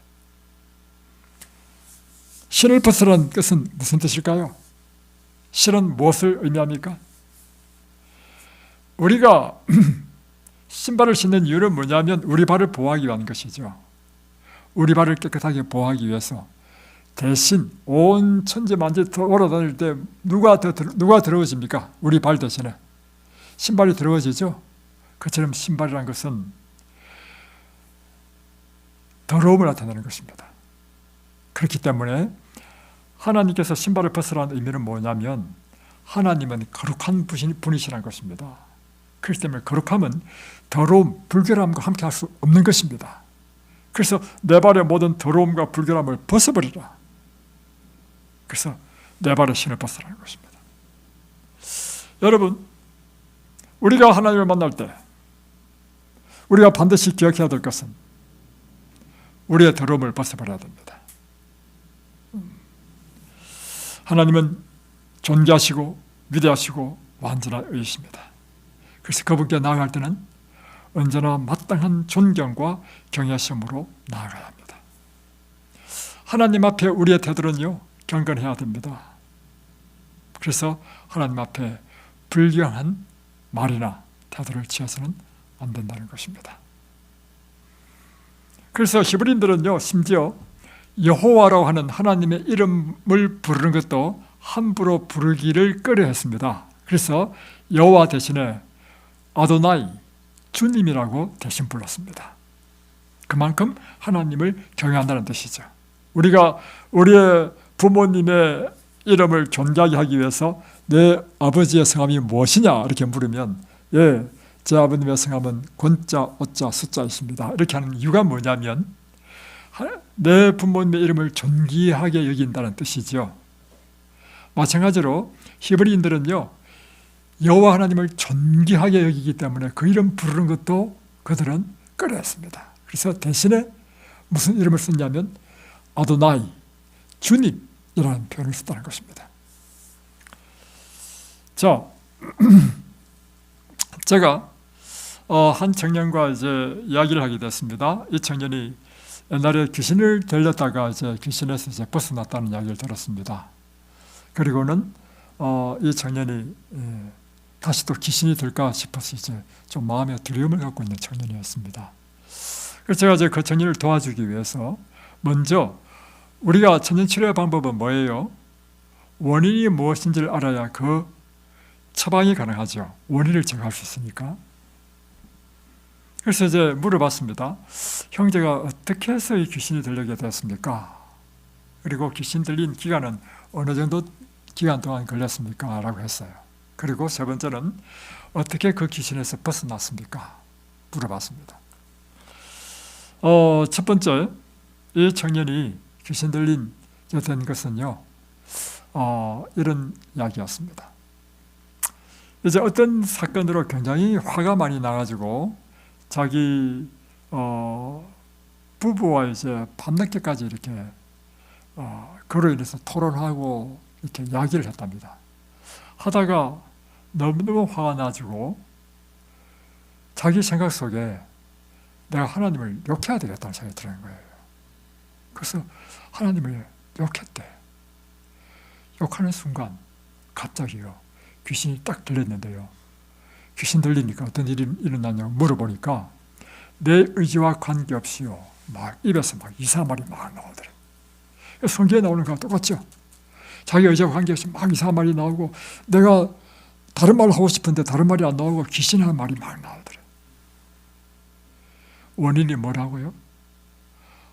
신을 벗으라는 뜻은 무슨 뜻일까요? 신은 무엇을 의미합니까? 우리가 신발을 신는 이유는 뭐냐면 우리 발을 보호하기 위한 것이죠. 우리 발을 깨끗하게 보호하기 위해서 대신 온 천지 만지 돌아다닐 때 누가 더러워집니까? 우리 발 대신에 신발이 더러워지죠. 그처럼 신발이란 것은 더러움을 나타내는 것입니다. 그렇기 때문에 하나님께서 신발을 벗으라는 의미는 뭐냐면 하나님은 거룩한 분이시라는 것입니다. 그렇기 때문에 거룩함은 더러움, 불결함과 함께 할 수 없는 것입니다. 그래서 내 발의 모든 더러움과 불결함을 벗어버리라. 그래서 내 발에 신을 벗으라는 것입니다. 여러분, 우리가 하나님을 만날 때 우리가 반드시 기억해야 될 것은 우리의 더러움을 벗어버려야 됩니다. 하나님은 존귀하시고 위대하시고 완전한 의이십니다. 그래서 그분께 나아갈 때는 언제나 마땅한 존경과 경외심으로 나아가야 합니다. 하나님 앞에 우리의 태도는요, 경건해야 됩니다. 그래서 하나님 앞에 불경한 말이나 태도를 취해서는 안 된다는 것입니다. 그래서 히브리인들은요, 심지어 여호와라고 하는 하나님의 이름을 부르는 것도 함부로 부르기를 꺼려했습니다. 그래서 여호와 대신에 아도나이, 주님이라고 대신 불렀습니다. 그만큼 하나님을 경외한다는 뜻이죠. 우리가 우리의 부모님의 이름을 존귀하게 하기 위해서 내 아버지의 성함이 무엇이냐 이렇게 물으면 예, 제 아버님의 성함은 권자, 오자, 숫자이십니다. 이렇게 하는 이유가 뭐냐면 내 부모님의 이름을 존귀하게 여긴다는 뜻이죠. 마찬가지로 히브리인들은요, 여호와 하나님을 존귀하게 여기기 때문에 그 이름 부르는 것도 그들은 꺼려했습니다. 그래서 대신에 무슨 이름을 썼냐면 아도나이, 주님이라는 표현을 썼다는 것입니다. 자, 제가 한 청년과 이제 이야기를 하게 됐습니다. 이 청년이 옛날에 귀신을 들렸다가 이제 귀신에서 이제 벗어났다는 이야기를 들었습니다. 그리고는 이 청년이 다시 또 귀신이 들까 싶어서 이제 좀 마음에 두려움을 갖고 있는 청년이었습니다. 그래서 제가 이제 그 청년을 도와주기 위해서 먼저 우리가 천연치료의 방법은 뭐예요? 원인이 무엇인지를 알아야 그 처방이 가능하죠. 원인을 제거할 수 있으니까. 그래서 이제 물어봤습니다. 형제가 어떻게 해서 이 귀신이 들리게 되었습니까? 그리고 귀신 들린 기간은 어느 정도 기간 동안 걸렸습니까? 라고 했어요. 그리고 세 번째는 어떻게 그 귀신에서 벗어났습니까? 물어봤습니다. 첫 번째, 이 청년이 귀신 들린 된 것은요, 이런 이야기였습니다. 이제 어떤 사건으로 굉장히 화가 많이 나가지고 자기 부부와 이제 밤늦게까지 이렇게 그로 인해서 토론하고 이렇게 이야기를 했답니다. 하다가 너무너무 화가 나가지고 자기 생각 속에 내가 하나님을 욕해야 되겠다는 생각이 드는 거예요. 그래서 하나님을 욕했대. 욕하는 순간 갑자기요, 귀신이 딱 들렸는데요. 귀신 들리니까 어떤 일이 일어났냐고 물어보니까 내 의지와 관계없이요, 막 입에서 막 이상한 말이 막 나오더래. 성경에 나오는 거랑 똑같죠. 자기 의지와 관계없이 막 이상한 말이 나오고 내가 다른 말을 하고 싶은데 다른 말이 안 나오고 귀신하는 말이 막 나오더래. 원인이 뭐라고요?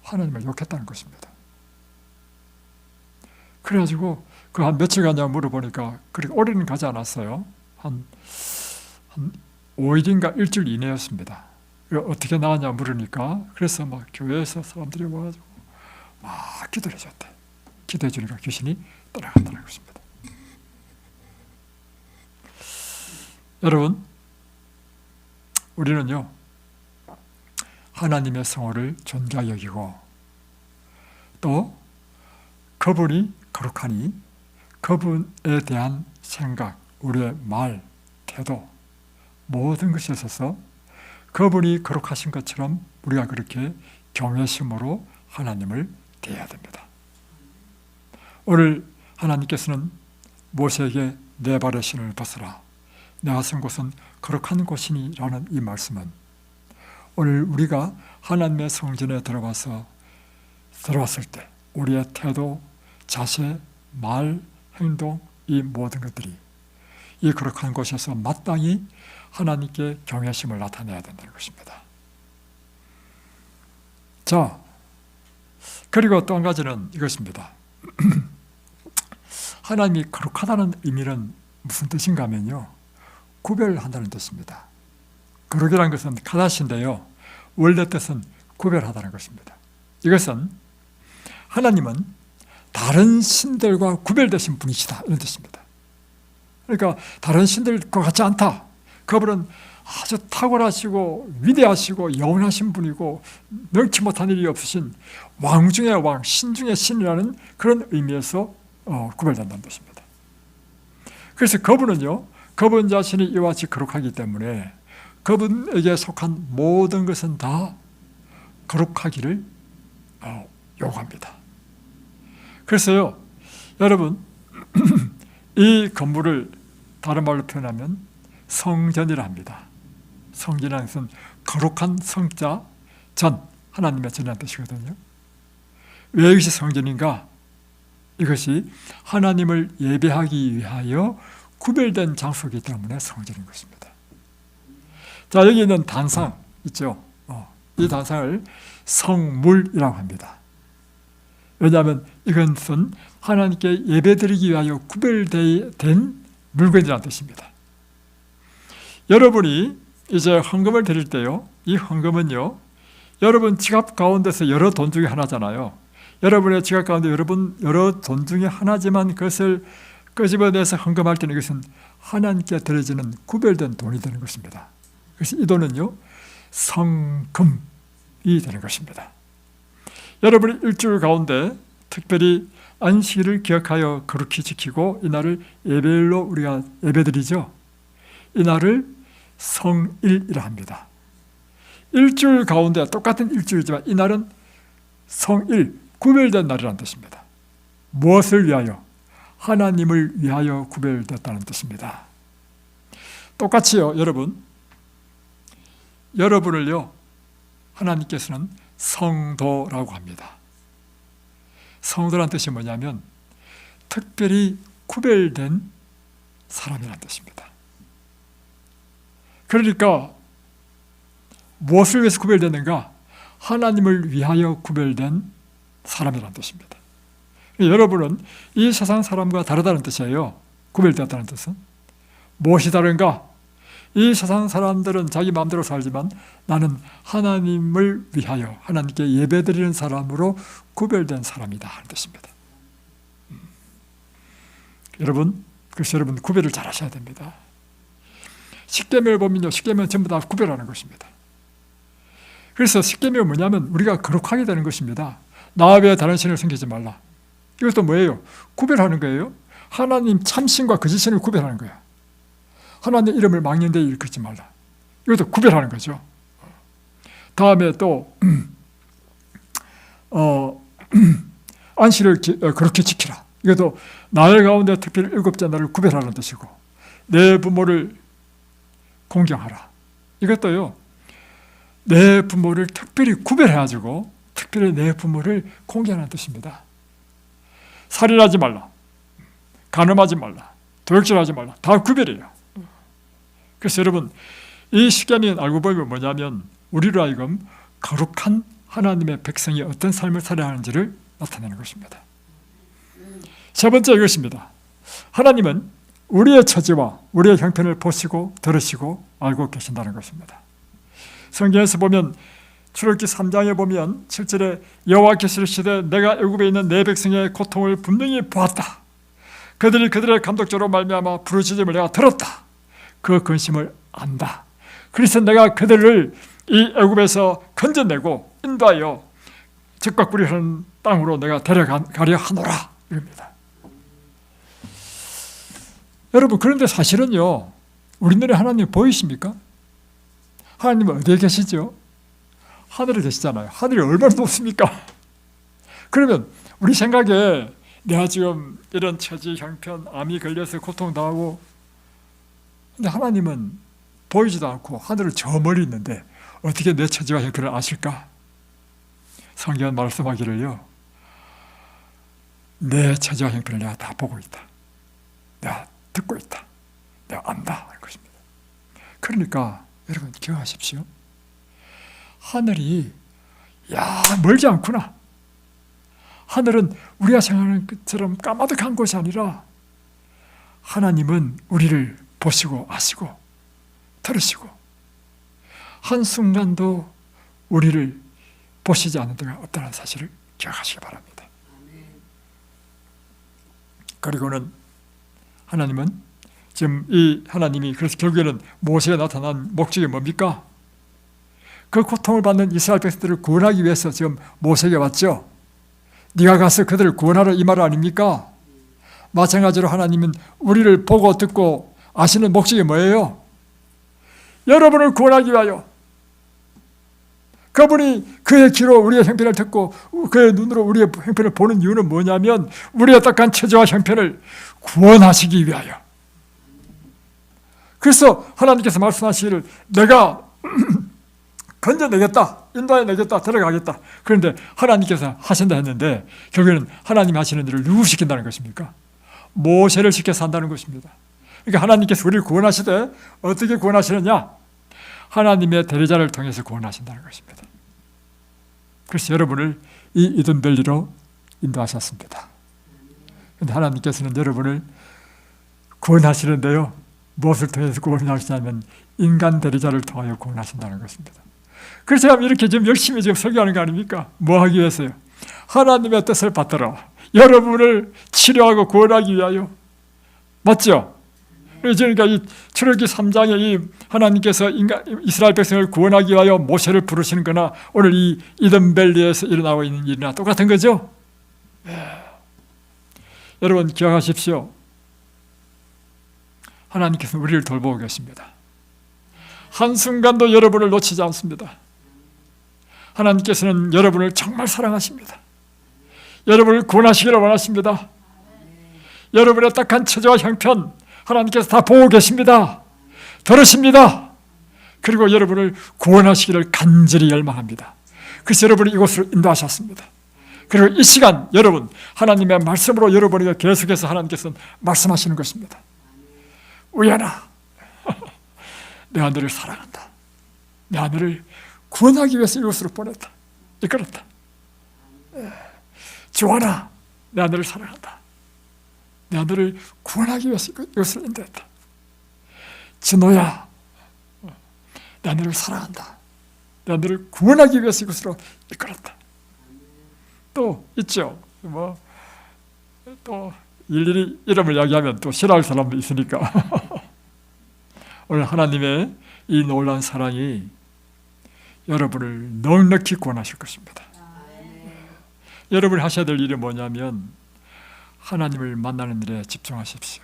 하나님을 욕했다는 것입니다. 그래가지고 그 한 며칠 가냐 물어보니까 그렇게 오래는 가지 않았어요. 한 5일인가 일주일 이내였습니다. 어떻게 나왔냐 물으니까 그래서 막 교회에서 사람들이 와가지고 막 기도를 해줬대. 기도해 주니까 귀신이 떠나간다는 것입니다. 여러분, 우리는요, 하나님의 성호를 존귀하게 여기고 또 그분이 거룩하니 그분에 대한 생각, 우리의 말, 태도, 모든 것에 있어서 그분이 거룩하신 것처럼 우리가 그렇게 경외심으로 하나님을 대해야 됩니다. 오늘 하나님께서는 모세에게 내 발의 신을 벗어라, 내가 쓴 곳은 거룩한 곳이니 라는 이 말씀은 오늘 우리가 하나님의 성전에 들어왔을 때 우리의 태도, 자세, 말, 행동, 이 모든 것들이 이 거룩한 곳에서 마땅히 하나님께 경외심을 나타내야 된다는 것입니다. 자, 그리고 또 한 가지는 이것입니다. 하나님이 거룩하다는 의미는 무슨 뜻인가 하면요, 구별한다는 뜻입니다. 거룩이라는 것은 카다시인데요, 원래 뜻은 구별하다는 것입니다. 이것은 하나님은 다른 신들과 구별되신 분이시다, 이런 뜻입니다. 그러니까 다른 신들과 같지 않다. 그분은 아주 탁월하시고 위대하시고 영원하신 분이고 능치 못한 일이 없으신 왕 중의 왕, 신 중의 신이라는 그런 의미에서 구별된다는 뜻입니다. 그래서 그분은요, 그분 자신이 이와 같이 거룩하기 때문에 그분에게 속한 모든 것은 다 거룩하기를 요구합니다. 그래서요, 여러분, 이 건물을 다른 말로 표현하면 성전이라 합니다. 성전이라는 것은 거룩한 성자, 전, 하나님의 전이라는 뜻이거든요. 왜 이것이 성전인가? 이것이 하나님을 예배하기 위하여 구별된 장소이기 때문에 성전인 것입니다. 자, 여기 있는 단상 있죠? 이 단상을 성물이라고 합니다. 왜냐하면 이것은 하나님께 예배드리기 위하여 구별된 물건이라는 뜻입니다. 여러분이 이제 헌금을 드릴 때요, 이 헌금은요, 여러분 지갑 가운데서 여러 돈 중에 하나잖아요. 여러분의 지갑 가운데 여러 돈 중에 하나지만 그것을 끄집어내서 헌금할 때는 이것은 하나님께 드려지는 구별된 돈이 되는 것입니다. 그래서 이 돈은요, 성금이 되는 것입니다. 여러분이 일주일 가운데 특별히 안식일을 기억하여 거룩히 지키고 이 날을 예배일로 우리가 예배드리죠. 이 날을 성일이라 합니다. 일주일 가운데 똑같은 일주일이지만 이 날은 성일, 구별된 날이라는 뜻입니다. 무엇을 위하여? 하나님을 위하여 구별됐다는 뜻입니다. 똑같이요, 여러분을요, 하나님께서는 성도라고 합니다. 성도란 뜻이 뭐냐면 특별히 구별된 사람이라는 뜻입니다. 그러니까 무엇을 위해서 구별되는가? 하나님을 위하여 구별된 사람이라는 뜻입니다. 여러분은 이 세상 사람과 다르다는 뜻이에요. 구별되었다는 뜻은 무엇이 다른가? 이 세상 사람들은 자기 마음대로 살지만 나는 하나님을 위하여 하나님께 예배드리는 사람으로 구별된 사람이다 하는 뜻입니다. 그래서 여러분 구별을 잘 하셔야 됩니다. 십계명을 보면요, 십계명은 전부 다 구별하는 것입니다. 그래서 십계명은 뭐냐면 우리가 거룩하게 되는 것입니다. 나 외에 다른 신을 섬기지 말라. 이것도 뭐예요? 구별하는 거예요. 하나님 참신과 거짓신을 구별하는 거야. 하나님 이름을 망령되이 일컫지 말라. 이것도 구별하는 거죠. 다음에 또 안식일을 그렇게 지키라. 이것도 나의 가운데 특별히 7째 날을 구별하는 뜻이고, 내 부모를 공경하라. 이것도요, 내 부모를 특별히 구별해가지고 특별히 내 부모를 공경하는 뜻입니다. 살인하지 말라, 간음하지 말라, 도둑질하지 말라. 다 구별이에요. 그래서 여러분, 이 십계명은 알고 보면 뭐냐면 우리로 하여금 거룩한 하나님의 백성이 어떤 삶을 살아야 하는지를 나타내는 것입니다. 세 번째 이것입니다. 하나님은 우리의 처지와 우리의 형편을 보시고 들으시고 알고 계신다는 것입니다. 성경에서 보면 출애굽기 3장에 보면 7절에 여호와께서 이르시되 내가 애굽에 있는 내 백성의 고통을 분명히 보았다. 그들이 그들의 감독자로 말미암아 부르짖음을 내가 들었다. 그 근심을 안다. 그래서 내가 그들을 이 애굽에서 건져내고 인도하여 적과 꿀이 흐르는 땅으로 내가 데려가려 하노라. 이겁니다. 여러분, 그런데 사실은요, 우리 눈에 하나님 보이십니까? 하나님은 어디에 계시죠? 하늘에 계시잖아요. 하늘이 얼마나 높습니까? 그러면 우리 생각에 내가 지금 이런 처지 형편, 암이 걸려서 고통당하고, 근데 하나님은 보이지도 않고 하늘을 저 멀리 있는데 어떻게 내 처지와 형편을 아실까? 성경은 말씀하기를요, 내 처지와 형편을 내가 다 보고 있다, 내가 듣고 있다, 내가 안다 하는 것입니다. 그러니까 여러분 기억하십시오. 하늘이 멀지 않구나. 하늘은 우리가 생각하는 것처럼 까마득한 곳이 아니라 하나님은 우리를 보시고 아시고 들으시고 한순간도 우리를 보시지 않는 데가 없다는 사실을 기억하시기 바랍니다. 그리고는 하나님은 지금 이 하나님이 그래서 결국에는 모세에 나타난 목적이 뭡니까? 그 고통을 받는 이스라엘 백성들을 구원하기 위해서 지금 모세에게 왔죠. 네가 가서 그들을 구원하라 이 말 아닙니까? 마찬가지로 하나님은 우리를 보고 듣고 아시는 목적이 뭐예요? 여러분을 구원하기 위하여. 그분이 그의 귀로 우리의 형편을 듣고 그의 눈으로 우리의 형편을 보는 이유는 뭐냐면 우리의 딱한 처지와 형편을 구원하시기 위하여. 그래서 하나님께서 말씀하시기를 내가 건져내겠다, 인도해내겠다, 데려가겠다. 그런데 하나님께서 하신다 했는데 결국에는 하나님이 하시는 일을 누구 시킨다는 것입니까? 모세를 시켜서 한다는 것입니다. 그러니까 하나님께서 우리를 구원하시되 어떻게 구원하시느냐? 하나님의 대리자를 통해서 구원하신다는 것입니다. 그래서 여러분을 이 이든벨리로 인도하셨습니다. 그런데 하나님께서는 여러분을 구원하시는데요, 무엇을 통해서 구원하시냐면 인간 대리자를 통하여 구원하신다는 것입니다. 그래서 제가 이렇게 지금 열심히 지금 설교하는 거 아닙니까? 뭐 하기 위해서요? 하나님의 뜻을 받들어 여러분을 치료하고 구원하기 위하여. 맞죠? 그러니까 이 출애굽기 3장에 이 하나님께서 이스라엘 백성을 구원하기 위하여 모세를 부르시는 거나 오늘 이 이든벨리에서 일어나고 있는 일이나 똑같은 거죠? 여러분 기억하십시오. 하나님께서 우리를 돌보고 계십니다. 한순간도 여러분을 놓치지 않습니다. 하나님께서는 여러분을 정말 사랑하십니다. 여러분을 구원하시기를 원하십니다. 여러분의 딱한 처지와 형편 하나님께서 다 보고 계십니다. 들으십니다. 그리고 여러분을 구원하시기를 간절히 열망합니다. 그래서 여러분이 이곳으로 인도하셨습니다. 그리고 이 시간 여러분 하나님의 말씀으로 여러분에게 계속해서 하나님께서는 말씀하시는 것입니다. 우연아, 내가 너를 사랑한다. 내가 너를 구원하기 위해서 이곳으로 보냈다. 이끌었다. 조아나, 내가 너를 사랑한다. 내가 너를 구원하기 위해서 이것을 인도했다. 진호야, 내가 너를 사랑한다. 내가 너를 구원하기 위해서 이것으로 이끌었다. 또 있죠. 또 일일이 이름을 이야기하면 또 싫어할 사람도 있으니까. 오늘 하나님의 이 놀라운 사랑이 여러분을 넉넉히 구원하실 것입니다. 여러분이 하셔야 될 일이 뭐냐면 하나님을 만나는 일에 집중하십시오.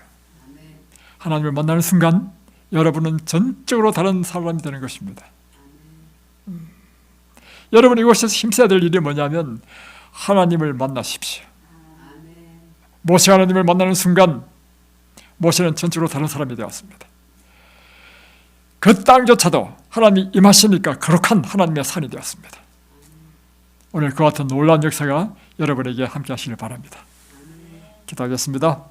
하나님을 만나는 순간 여러분은 전적으로 다른 사람이 되는 것입니다. 여러분이 이곳에서 힘써야 될 일이 뭐냐면 하나님을 만나십시오. 모세 하나님을 만나는 순간 모세는 전적으로 다른 사람이 되었습니다. 그 땅조차도 하나님이 임하시니까 거룩한 하나님의 산이 되었습니다. 오늘 그 같은 놀라운 역사가 여러분에게 함께 하시길 바랍니다. 기도하겠습니다.